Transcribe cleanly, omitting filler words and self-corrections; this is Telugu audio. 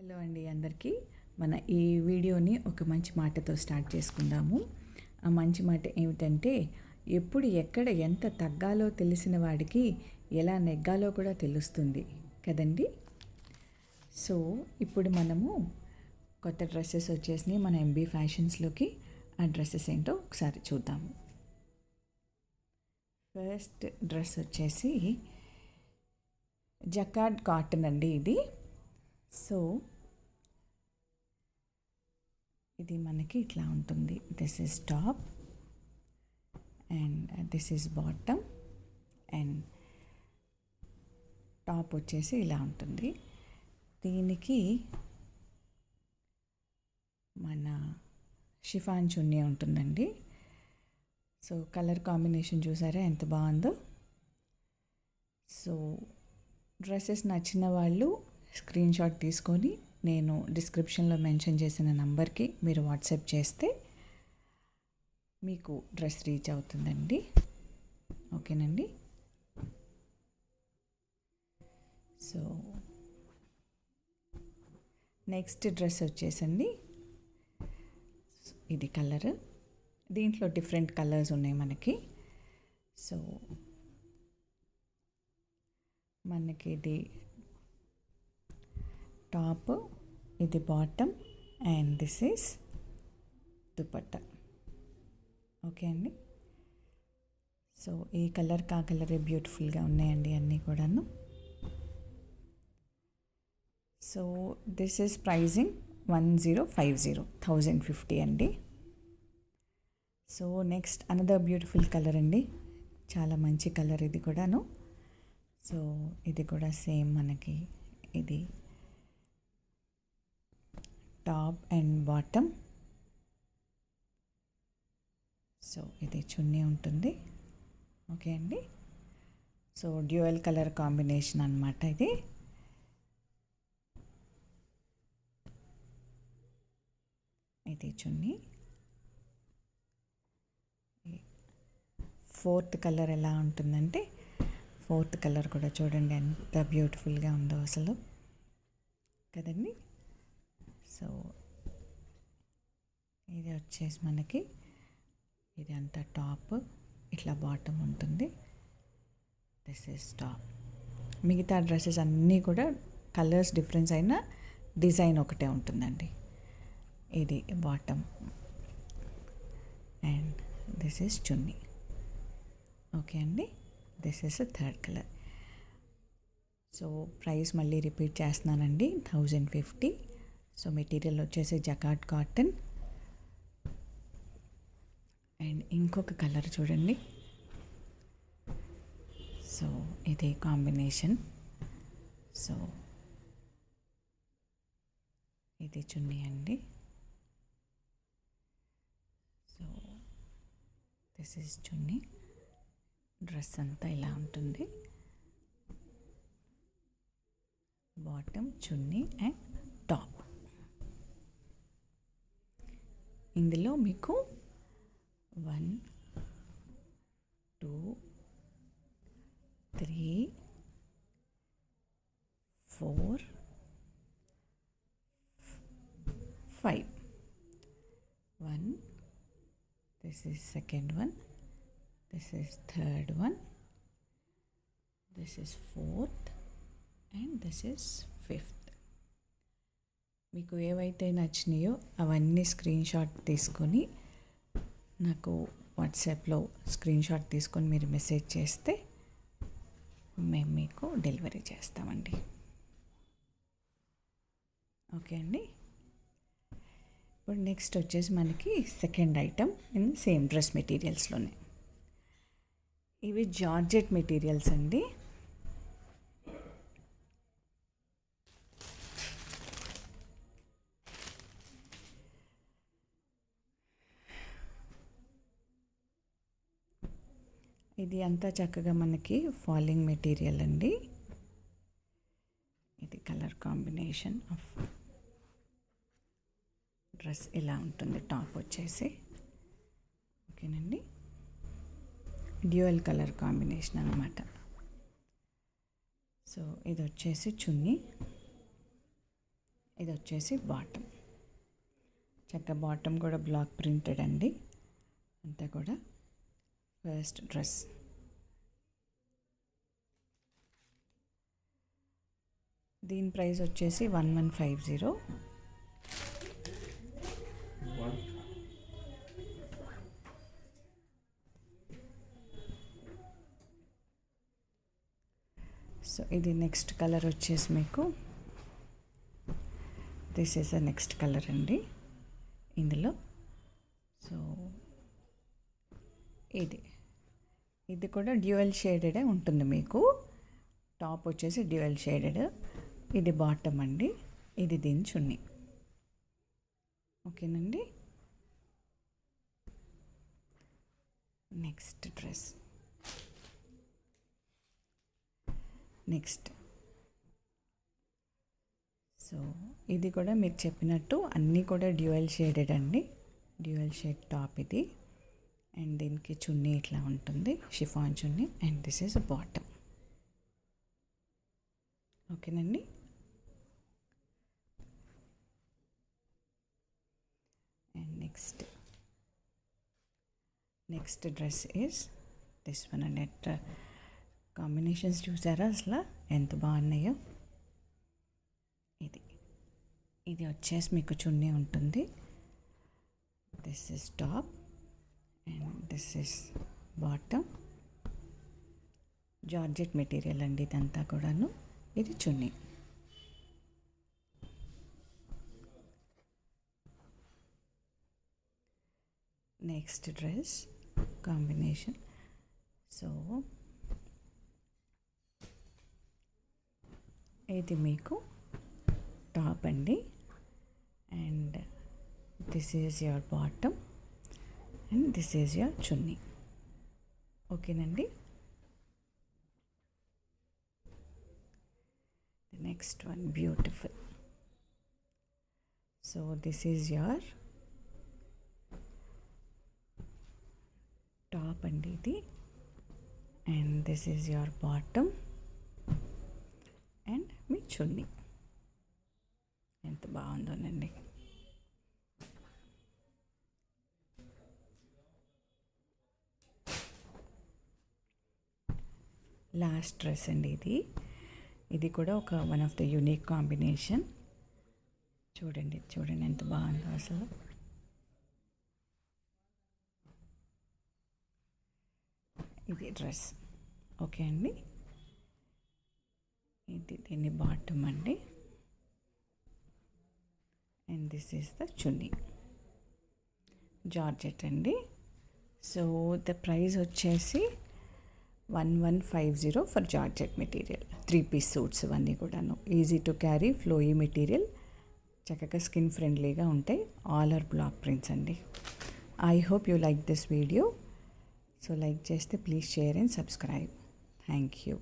హలో అండి అందరికీ. మన ఈ వీడియోని ఒక మంచి మాటతో స్టార్ట్ చేసుకుందాము. ఆ మంచి మాట ఏమిటంటే, ఎప్పుడు ఎక్కడ ఎంత తగ్గాలో తెలిసిన వాడికి ఎలా నెగ్గాలో కూడా తెలుస్తుంది కదండి. సో ఇప్పుడు మనము కొత్త డ్రెస్సెస్ వచ్చేసినాయి మన ఎంబీ ఫ్యాషన్స్లోకి. ఆ డ్రెస్సెస్ ఏంటో ఒకసారి చూద్దాము. ఫస్ట్ డ్రెస్ వచ్చేసి జకార్డ్ కాటన్ అండి ఇది. సో ఇది మనకి ఇట్లా ఉంటుంది. This is top and this is bottom and top వచ్చేసి ఇలా ఉంటుంది. దీనికి మన షిఫాన్ చున్నీ ఉంటుందండి. సో కలర్ కాంబినేషన్ చూసారా ఎంత బాగుందో. సో డ్రెస్సెస్ నచ్చిన వాళ్ళు స్క్రీన్ షాట్ తీసుకొని నేను డిస్క్రిప్షన్లో మెన్షన్ చేసిన నంబర్కి మీరు వాట్సాప్ చేస్తే మీకు డ్రెస్ రీచ్ అవుతుందండి. ఓకేనండి. సో నెక్స్ట్ డ్రెస్ వచ్చేసండి ఇది కలర్. దీంట్లో డిఫరెంట్ కలర్స్ ఉన్నాయి మనకి. సో మనకి ఇది టాప్, ఇది bottom and this is dupatta. Okay అండి. సో ఈ కలర్ కా కలరే బ్యూటిఫుల్గా ఉన్నాయండి అన్నీ కూడాను. సో దిస్ ఈస్ ప్రైజింగ్ 1050 అండి. So next another beautiful colour అండి. చాలా మంచి కలర్ ఇది కూడాను. సో ఇది కూడా సేమ్ మనకి ఇది టాప్ అండ్ బాటమ్. సో ఇది చున్నీ ఉంటుంది. ఓకే అండి. సో డ్యూయల్ కలర్ కాంబినేషన్ అన్నమాట ఇది. ఇది చున్నీ. ఫోర్త్ కలర్ ఎలా ఉంటుందంటే, ఫోర్త్ కలర్ కూడా చూడండి ఎంత బ్యూటిఫుల్గా ఉందో అసలు కదండి. సో ఇది వచ్చేసి మనకి ఇది అంతా టాప్, ఇట్లా బాటమ్ ఉంటుంది. This is top. మిగతా డ్రెస్సెస్ అన్నీ కూడా కలర్స్ డిఫరెన్స్ అయినా డిజైన్ ఒకటే ఉంటుందండి. ఇది bottom and this is chunni. Okay అండి. This is third colour. So price మళ్ళీ రిపీట్ చేస్తున్నానండి, 1050. సో మెటీరియల్ వచ్చేసి జకార్డ్ కాటన్. అండ్ ఇంకొక కలర్ చూడండి. సో ఇది కాంబినేషన్. సో ఇది చున్నీ అండి. So this is chunni. Dress అంతా ఇలా ఉంటుంది. Bottom, chunni and top. ఇందులో మీకు 1 2 3 4 5. 1, this is second one, this is third one, this is fourth and this is fifth. మీకు ఏవైతే నచ్చినాయో అవన్నీ స్క్రీన్ షాట్ తీసుకొని నాకు వాట్సాప్లో స్క్రీన్ షాట్ తీసుకొని మీరు మెసేజ్ చేస్తే మేము మీకు డెలివరీ చేస్తామండి. ఓకే అండి. ఇప్పుడు నెక్స్ట్ వచ్చేసి మనకి second item in same dress మెటీరియల్స్లోనే. ఇవి జార్జెట్ మెటీరియల్స్ అండి. ఇది అంతా చక్కగా మనకి ఫాలింగ్ మెటీరియల్ అండి. ఇది కలర్ కాంబినేషన్ ఆఫ్ డ్రెస్ ఇలా ఉంటుంది. టాప్ వచ్చేసి ఓకేనండి, డ్యూయల్ కలర్ కాంబినేషన్ అన్నమాట. సో ఇది వచ్చేసి చున్నీ ఇది వచ్చేసి బాటమ్. చక్క బాటమ్ కూడా బ్లాక్ ప్రింటెడ్ అండి. అంతా కూడా ఫస్ట్ డ్రెస్. దీని ప్రైస్ వచ్చేసి 1150. సో ఇది నెక్స్ట్ కలర్ వచ్చేసి మీకు this is a next colour అండి ఇందులో. సో ఇది కూడా డ్యూయల్ షేడెడే ఉంటుంది మీకు. టాప్ వచ్చేసి డ్యూయల్ షేడెడ్. ఇది బాటమ్ అండి, ఇది దీని చున్నీ. ఓకేనండి. Next dress. నెక్స్ట్ సో ఇది కూడా మీకు చెప్పినట్టు అన్నీ కూడా డ్యూయల్ షేడెడ్ అండి. డ్యూయల్ షేడ్ టాప్ ఇది. అండ్ దీనికి చున్నీ ఇట్లా ఉంటుంది, chiffon chunni. And this is bottom. ఓకేనండి. And next dress is this one and combinations చూసారా అసలు ఎంత బాగున్నాయో. ఇది వచ్చేసి మీకు చున్నీ ఉంటుంది. This is top and this is bottom. Georgette material అండి ఇదంతా కూడాను. ఇది chunni. Next dress combination. So ఇది మీకు టాప్ అండి. And this is your bottom and this is your chunni. ఓకేనండి. The next one beautiful. So this is your top అండి ఇది. And this is your bottom and మీ చున్నీ. ఎంత బాగుందోనండి. లాస్ట్ డ్రెస్ అండి ఇది కూడా ఒక one of the unique combination. చూడండి ఎంత బాగుందో అసలు. ఇది డ్రెస్. ఓకే అండి. దీని బాటమ్ అండి. And this is the chunni. Georgette అండి. సో ద ప్రైస్ వచ్చేసి 1150 for georgette material. 3-piece suits ఇవన్నీ కూడాను. Easy to carry, flowy material, చక్కగా స్కిన్ ఫ్రెండ్లీగా ఉంటాయి. ఆల్ ఆర్ బ్లాక్ ప్రింట్స్ అండి. I hope you like this video. So like చేస్తే please share and subscribe. Thank you.